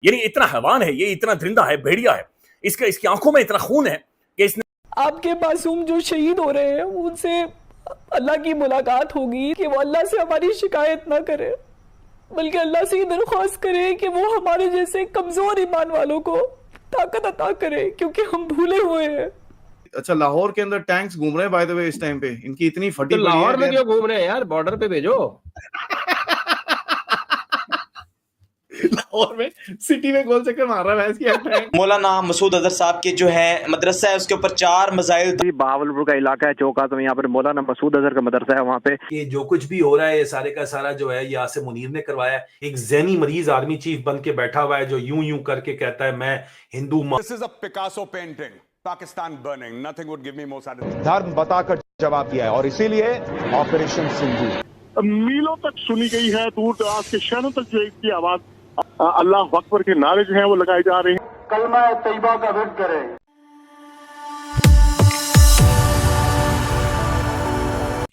यानी इतना हैवान है, ये इतना दरिंदा है, भेड़िया है, इसकी आंखों में इतना खून है कि इसने आपके मासूम जो शहीद हो रहे हैं उनसे अल्लाह की मुलाकात होगी कि वो अल्लाह से हमारी शिकायत ना करे, बल्कि अल्लाह से ये दरख्वास्त करे कि वो हमारे जैसे कमजोर ईमान वालों को ताकत अता करे, क्योंकि हम भूले हुए हैं। अच्छा, लाहौर के अंदर टैंक्स घूम रहे हैं बाय द वे इस टाइम पे, इनकी इतनी फटी तो पड़ी है लाहौर में क्यों घूम रहे हैं यार, बॉर्डर पे भेजो। लाहौर में सिटी में गोल चक्कर मार रहा है टैंक। मौलाना मसूद अजहर साहब के जो है मदरसा है उसके ऊपर 4 मिसाइल। बहावलपुर का इलाका है चौका, तो यहाँ पर मौलाना मसूद अजहर का मदरसा है। वहाँ पे ये जो कुछ भी हो रहा है ये सारे का सारा जो है ये आसिम मुनीर ने करवाया है। एक ज़हनी मरीज आर्मी चीफ बन के बैठा हुआ है जो यूं यूं करके कहता है मैं Hindu. This is a Picasso painting. Pakistan burning. Nothing would give me more satisfaction. धर्म बताकर जवाब दिया है और इसीलिए ऑपरेशन सिंधु मीलों तक सुनी गई है, दूर दराज के शहरों तक जो इसकी आवाज अल्लाह अकबर के नारे जो हैं वो लगाए जा रहे हैं। कलमा तैयबा का विर्द करें।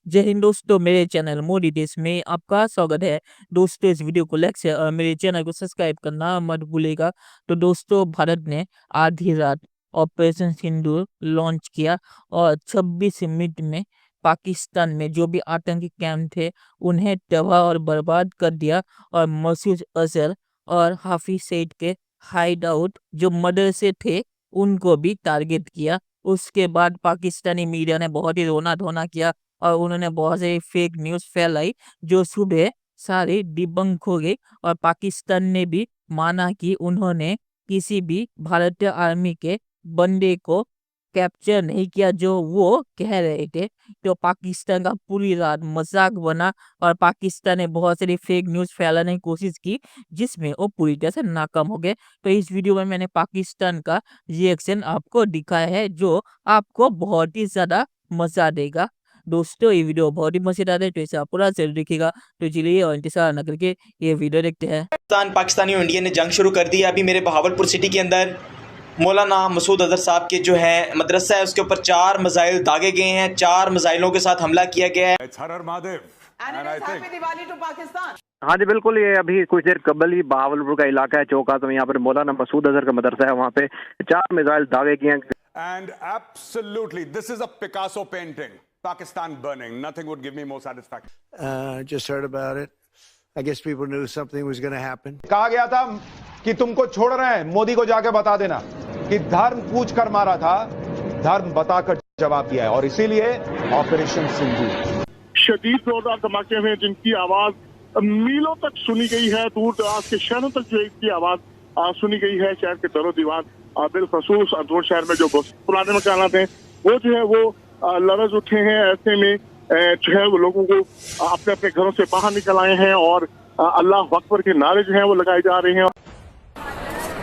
जय हिंद दोस्तों, मेरे चैनल मोदी देश में आपका स्वागत है। दोस्तों इस वीडियो को लाइक शेयर और मेरे चैनल को सब्सक्राइब करना मत भूलिएगा। तो दोस्तों भारत ने आधी रात ऑपरेशन सिंदूर लॉन्च किया और 26 मिनट में पाकिस्तान में जो भी आतंकी कैंप थे उन्हें तबाह और बर्बाद कर दिया और मसूद अजहर और हाफिज सईद के हाइड आउट जो मदरसे थे उनको भी टारगेट किया। उसके बाद पाकिस्तानी मीडिया ने बहुत ही रोना धोना किया और उन्होंने बहुत सारी फेक न्यूज़ फैलाई जो सुबह सारे डिबंक हो गई और पाकिस्तान ने भी माना कि उन्होंने किसी भी भारतीय आर्मी के बंदे को कैप्चर नहीं किया जो वो कह रहे थे। तो पाकिस्तान का पूरी रात मजाक बना और पाकिस्तान ने बहुत सारी फेक न्यूज़ फैलाने की कोशिश की जिसमें वो पूरी तरह से नाकाम हो गए। तो इस वीडियो में मैंने पाकिस्तान का रिएक्शन आपको दिखाया है जो आपको बहुत ही ज़्यादा मजा देगा। दोस्तों ये वीडियो बहुत ही मजेदार है तो इसे आप पूरा जरूर देखिएगा। तो चलिए और इंतजार न करके ये वीडियो देखते हैं। पाकिस्तानी और इंडिया ने जंग शुरू कर दी है। अभी मेरे बहावलपुर सिटी के अंदर मौलाना मसूद अजहर साहब के जो है मदरसा है उसके ऊपर 4 मिसाइल दागे गए हैं। 4 मिसाइलों के साथ हमला किया गया है। It's Har Har Mahadev. And I think हाँ जी बिल्कुल, ये अभी कुछ देर कबल ही बहावलपुर का इलाका है चौका, तो यहाँ पर मौलाना मसूद अजहर का मदरसा है। वहाँ पे 4 मिसाइल दागे किए हैं। And absolutely, this is a Picasso painting. Pakistan burning. Nothing would give me more satisfaction. Just heard about it. I guess people knew something was going to happen. कहा गया था कि तुमको छोड़ रहे हैं, मोदी को जाके बता देना कि धर्म पूछ कर मारा था, धर्म बताकर जवाब दिया है और इसीलिए ऑपरेशन सिंधु। शदीद जोरदार धमाके हुए जिनकी आवाज मीलों तक सुनी गई है, दूर दराज के शहरों तक जो इसकी आवाज सुनी गई है। शहर के दरो दीवार बिलखसूस अदौर शहर में जो पुराने मकानात हैं वो जो है वो लरज उठे हैं। ऐसे में जो है वो लोगों को अपने अपने घरों से बाहर निकल आए हैं और अल्लाह अकबर के नारे जो हैं वो लगाए जा रहे हैं।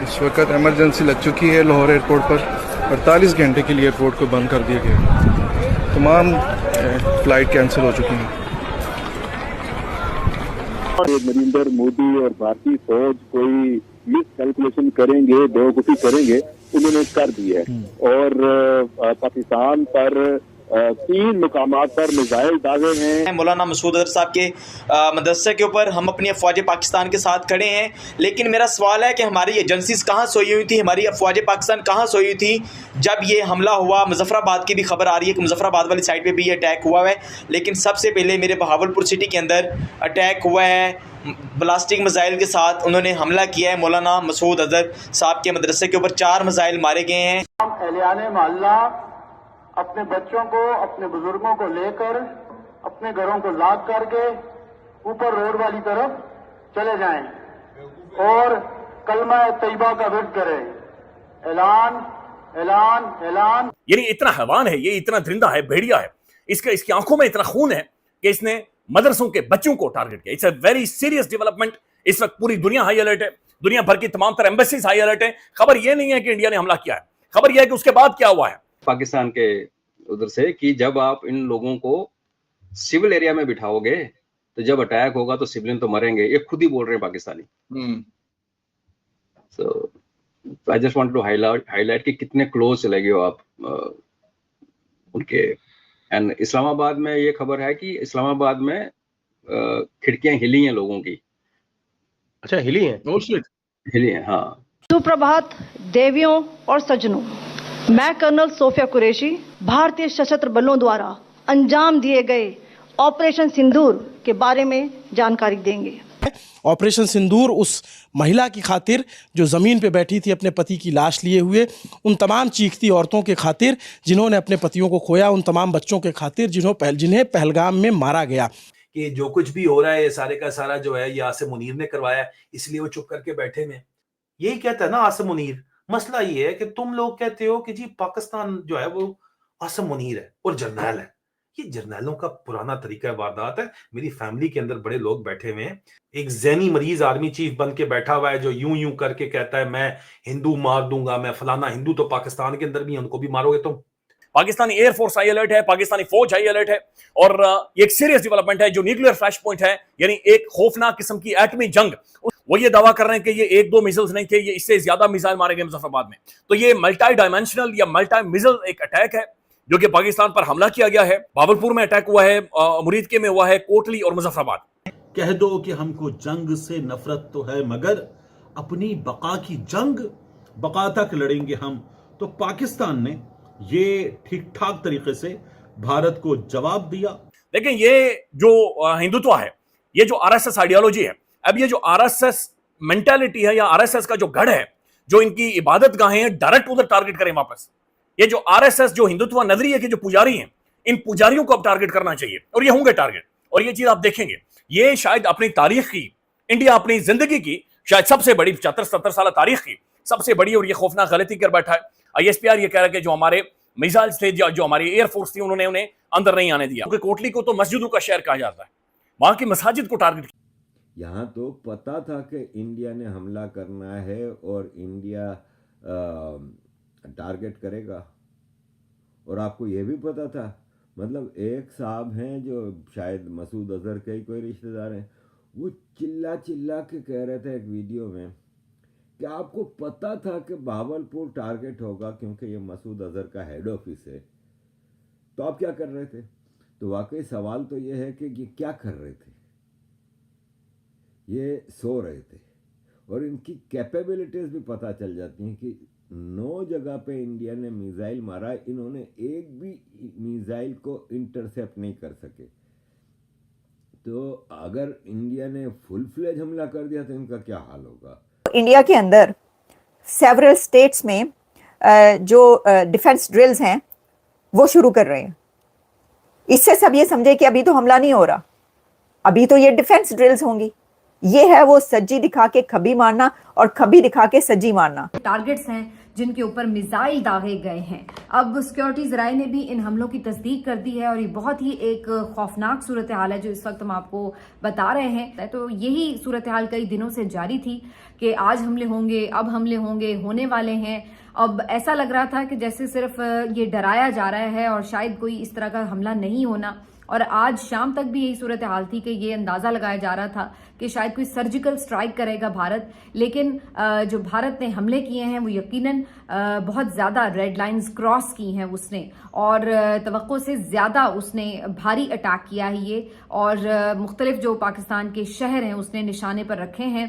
इस वक्त इमरजेंसी लग चुकी है लाहौर एयरपोर्ट पर। 48 घंटे के लिए एयरपोर्ट को बंद कर दिया गया, तमाम फ्लाइट कैंसिल हो चुकी हैं। नरेंद्र मोदी और भारतीय फौज कोई मिस कैलकुलेशन करेंगे, बेवकूफ़ी करेंगे, उन्होंने कर दी है और पाकिस्तान पर 3 मुकामात पर मिसाइल दागे हैं। मौलाना मसूद अजहर साहब के मदरसे के ऊपर हम अपनी अफवाज पाकिस्तान के साथ खड़े हैं। लेकिन मेरा सवाल है कि हमारी एजेंसीज कहाँ सोई हुई थी, हमारी अफवाज पाकिस्तान कहाँ सोई हुई थी जब ये हमला हुआ। मुजफ्फराबाद की भी खबर आ रही है कि मुजफ्फराबाद वाली साइड पे भी ये अटैक हुआ है। लेकिन सबसे पहले मेरे बहावलपुर सिटी के अंदर अटैक हुआ है ब्लास्टिक मिसाइल के साथ। उन्होंने हमला किया है मौलाना मसूद अजहर साहब के मदरसे के ऊपर 4 मिसाइल मारे गए हैं। एहलियाने मोहल्ला अपने बच्चों को, अपने बुजुर्गों को लेकर अपने घरों को लॉक करके ऊपर रोड वाली तरफ चले जाएं और कलमा तैयबा का विर्द करें। ऐलान ऐलान ऐलान। यानी इतना हैवान है, ये इतना दरिंदा है, भेड़िया है, इसकी आंखों में इतना खून है कि इसने मदरसों के बच्चों को टारगेट किया। It's a very serious development. इस वक्त पूरी दुनिया हाई अलर्ट है, दुनिया भर की तमाम तरह एम्बेसीज हाई अलर्ट है। खबर यह नहीं है कि इंडिया ने हमला किया है, खबर यह है कि उसके बाद क्या हुआ है पाकिस्तान के उधर से कि जब आप इन लोगों को सिविल एरिया में बिठाओगे तो जब अटैक होगा तो सिविलियन तो मरेंगे। ये खुद ही बोल रहे हैं Pakistani. So I just want to highlight कि कितने क्लोज चले गए हो आप उनके। एंड इस्लामाबाद में ये खबर है कि इस्लामाबाद में खिड़कियां हिली हैं लोगों की। अच्छा, हिली हैं? Oh shit. हिली है, हाँ। सुप्रभात देवियों और सज्जनों, मैं कर्नल सोफिया कुरैशी भारतीय सशस्त्र बलों द्वारा अंजाम दिए गए ऑपरेशन सिंदूर के बारे में जानकारी देंगे। ऑपरेशन सिंदूर उस महिला की खातिर जो ज़मीन पे बैठी थी अपने पति की लाश लिए हुए, उन तमाम चीखती औरतों के खातिर जिन्होंने अपने पतियों को खोया, उन तमाम बच्चों के खातिर जिन्हें पहलगाम में मारा गया। कि जो कुछ भी हो रहा है ये सारे का सारा जो है ये आसिम मुनीर ने करवाया, इसलिए वो चुप करके बैठे में। यही कहता है ना आसिम मुनीर। मसला ये है कि तुम लोग कहते हो कि जी पाकिस्तान जो है वो आसिम मुनीर है और जर्नैल है। ये जर्नैलों का पुराना तरीका वारदात है। मेरी फैमिली के अंदर बड़े लोग बैठे हुए हैं। एक ज़हनी मरीज आर्मी चीफ बन के बैठा हुआ है जो यूं यूं करके कहता है मैं हिंदू मार दूंगा, मैं फलाना हिंदू। तो पाकिस्तान के अंदर भी उनको भी मारोगे तुम। पाकिस्तानी एयरफोर्स हाई अलर्ट है, पाकिस्तानी फौज हाई अलर्ट है और ये एक सीरियस डेवलपमेंट है जो न्यूक्लियर फ्लैश पॉइंट है, यानी एक खौफनाक किस्म की एटमी जंग। वो ये दावा कर रहे हैं कि ये एक दो मिसाइल्स नहीं थे, ये इससे ज्यादा मिसाइल मारे गए मुजफ्फराबाद में। तो ये मल्टी डायमेंशनल या मल्टी मिसाइल एक अटैक है जो कि पाकिस्तान पर हमला किया गया है। भावलपुर में अटैक हुआ है, मुरीदके में हुआ है, कोटली और मुजफ्फराबाद। कह दो कि हमको जंग से नफरत तो है, मगर अपनी बका की जंग बका तक लड़ेंगे हम। तो पाकिस्तान ने ये ठीक ठाक तरीके से भारत को जवाब दिया। लेकिन ये जो हिंदुत्व है, ये जो आरएसएस आइडियोलॉजी है, अब ये जो आरएसएस मेंटालिटी है या आरएसएस का जो गढ़ है, जो इनकी इबादत गाहें हैं, डायरेक्ट उधर टारगेट करें वापस। ये जो आरएसएस जो हिंदुत्व नजरिए के जो पुजारी हैं, इन पुजारियों को अब टारगेट करना चाहिए और ये होंगे टारगेट। और ये चीज आप देखेंगे, ये शायद अपनी तारीख की, इंडिया अपनी जिंदगी की शायद सबसे बड़ी 75-70 साल तारीख की सबसे बड़ी और ये खौफनाक गलती कर बैठा है। ISPR ये कह रहा है कि जो हमारे मिसाइल्स थे, जो हमारी एयरफोर्स थी, उन्होंने उन्हें अंदर नहीं आने दिया। क्योंकि कोटली को तो मस्जिदों का शहर कहा जाता है, वहां की मसाजिद को टारगेट किया। यहाँ तो पता था कि इंडिया ने हमला करना है और इंडिया टारगेट करेगा, और आपको ये भी पता था। मतलब एक साहब हैं जो शायद मसूद अजहर के ही कोई रिश्तेदार हैं, वो चिल्ला चिल्ला के कह रहे थे एक वीडियो में कि आपको पता था कि भावलपुर टारगेट होगा क्योंकि ये मसूद अजहर का हेड ऑफिस है, तो आप क्या कर रहे थे? तो वाकई सवाल तो ये है कि ये क्या कर रहे थे? ये सो रहे थे। और इनकी कैपेबिलिटीज भी पता चल जाती हैं कि 9 जगह पे इंडिया ने मिसाइल मारा, इन्होंने एक भी मिसाइल को इंटरसेप्ट नहीं कर सके। तो अगर इंडिया ने फुल फ्लेज हमला कर दिया तो इनका क्या हाल होगा? इंडिया के अंदर सेवरल स्टेट्स में जो डिफेंस ड्रिल्स हैं वो शुरू कर रहे हैं। इससे सब ये समझे कि अभी तो हमला नहीं हो रहा, अभी तो ये डिफेंस ड्रिल्स होंगी। ये है वो सज्जी दिखा के खबी मारना और खबी दिखा के सज्जी मारना। टारगेट्स हैं जिनके ऊपर मिसाइल दागे गए हैं। अब सिक्योरिटी ज़राए ने भी इन हमलों की तस्दीक कर दी है और ये बहुत ही एक खौफनाक सूरत हाल है जो इस वक्त हम आपको बता रहे हैं। तो यही सूरत हाल कई दिनों से जारी थी कि आज हमले होंगे, अब हमले होंगे, होने वाले हैं। अब ऐसा लग रहा था कि जैसे सिर्फ ये डराया जा रहा है और शायद कोई इस तरह का हमला नहीं होना। और आज शाम तक भी यही सूरत हाल थी कि ये अंदाज़ा लगाया जा रहा था कि शायद कोई सर्जिकल स्ट्राइक करेगा भारत। लेकिन जो भारत ने हमले किए हैं वो यकीनन बहुत ज़्यादा रेड लाइंस क्रॉस की हैं उसने, और तवक्को से ज़्यादा उसने भारी अटैक किया है ये, और मुख्तलिफ जो पाकिस्तान के शहर हैं उसने निशाने पर रखे हैं।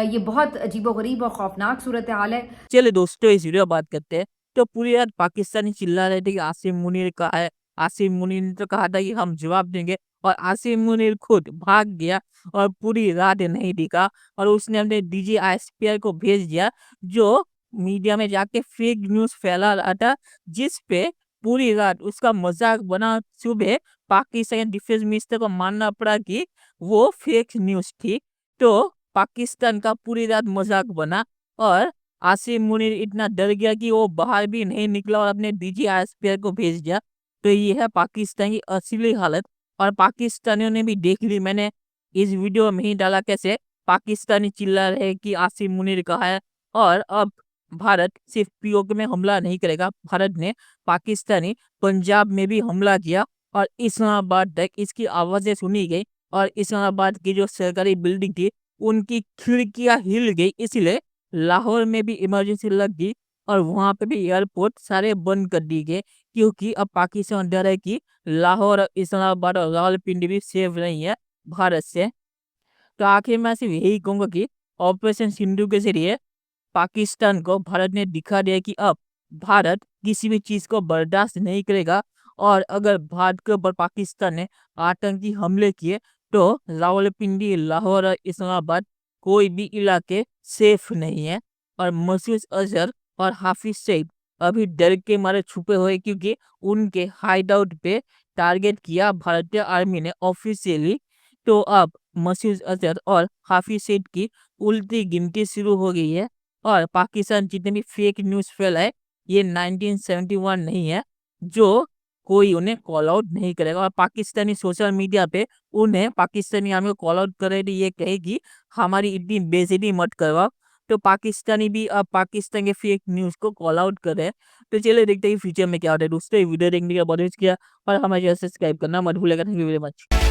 ये बहुत अजीबोगरीब और खौफनाक सूरत हाल है। चलिए दोस्तों, इस वीडियो बात करते हैं। तो पूरी रात पाकिस्तानी चिल्ला रहे थे कि आसिम मुनीर का है, आसिम मुनीर ने तो कहा था कि हम जवाब देंगे, और आसिम मुनीर खुद भाग गया और पूरी रात नहीं दिखा। और उसने अपने DG ISPR को भेज दिया जो मीडिया में जाके फेक न्यूज फैला रहा था, जिस पे पूरी रात उसका मजाक बना। सुबह पाकिस्तान डिफेंस मिनिस्टर को मानना पड़ा कि वो फेक न्यूज थी। तो पाकिस्तान का पूरी रात मजाक बना और आसिम मुनीर इतना डर गया कि वो बाहर भी नहीं निकला और अपने DG ISPR को भेज दिया। तो ये है पाकिस्तान की असली हालत, और पाकिस्तानियों ने भी देख ली। मैंने इस वीडियो में ही डाला कैसे पाकिस्तानी चिल्ला रहे कि आसिम मुनीर कहा है। और अब भारत सिर्फ POK में हमला नहीं करेगा, भारत ने पाकिस्तानी पंजाब में भी हमला किया और इस्लामाबाद तक इसकी आवाज़ें सुनी गई। और इस्लामाबाद की जो सरकारी बिल्डिंग थी उनकी खिड़कियां हिल गई, इसलिए लाहौर में भी इमरजेंसी लग गई और वहां पे भी एयरपोर्ट सारे बंद कर दिए गए, क्योंकि अब पाकिस्तान डर है कि लाहौर, इस्लामाबाद और रावलपिंडी भी सेफ नहीं है भारत से। तो आखिर मैं सिर्फ यही कहूँगा कि ऑपरेशन सिंधु के जरिए पाकिस्तान को भारत ने दिखा दिया कि अब भारत किसी भी चीज को बर्दाश्त नहीं करेगा और अगर भारत के ऊपर पाकिस्तान ने आतंकी हमले किए तो रावलपिंडी, लाहौर और इस्लामाबाद कोई भी इलाके सेफ नहीं है। और मसूद अजहर और हाफिज सईद अभी डर के मारे छुपे हुए क्योंकि उनके हाइडआउट पे टारगेट किया भारतीय आर्मी ने ऑफिशियली। तो अब मसूद अजहर और हाफिज सईद की उल्टी गिनती शुरू हो गई है और पाकिस्तान जितने भी फेक न्यूज़ फैलाए ये 1971 नहीं है जो कोई उन्हें कॉल आउट नहीं करेगा। और पाकिस्तानी सोशल मीडिया पे उन्हें पाकिस्तानी आर्मी को कॉल आउट करे तो ये कहेगी हमारी इतनी बेइज्जती मत करवाओ। तो पाकिस्तानी भी अब पाकिस्तान के फेक न्यूज़ को कॉल आउट करे। तो चलिए देखते हैं फ्यूचर में क्या होता है। दोस्तों वीडियो देखने के लिए बहुत शुक्रिया और हमारे चैनल सब्सक्राइब करना मत भूलिएगा। Thank you very much.